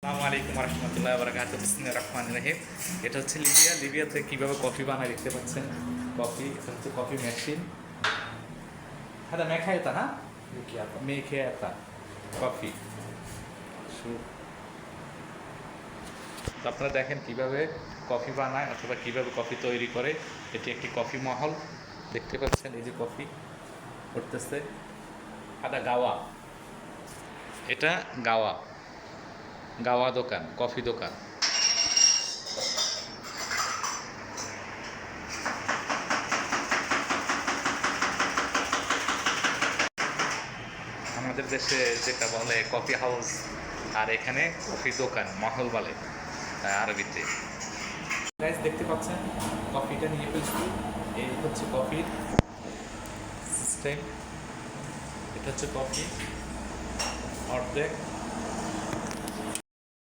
আসসালামু আলাইকুম রহমতুল্লাহ বারাকাতুহু। বিসমিল্লাহির রহমানির রহিম। এটা হচ্ছে লিবিয়াতে কীভাবে কফি বানায় দেখতে পাচ্ছেন। কফি, এটা হচ্ছে কফি মেশিন। হ্যাঁ মেখে এটা, হ্যাঁ মেখে এটা কফি। তো আপনারা দেখেন কিভাবে কফি বানায় অথবা কিভাবে কফি তৈরি করে। এটি একটি কফি মহল দেখতে পাচ্ছেন। এই যে কফি করতেছে আদা গাওয়া, এটা গাওয়া গাওয়া দোকান, কফি দোকান। আমাদের দেশে যেটা বলে কফি হাউস, আর এখানে কফি দোকান মহল বলে আরবিতে। গাইস দেখতে পাচ্ছেন কফিটা নিয়ে ফেলছি। এই হচ্ছে কফির সিস্টেম। এটা হচ্ছে কফি অর্ধেক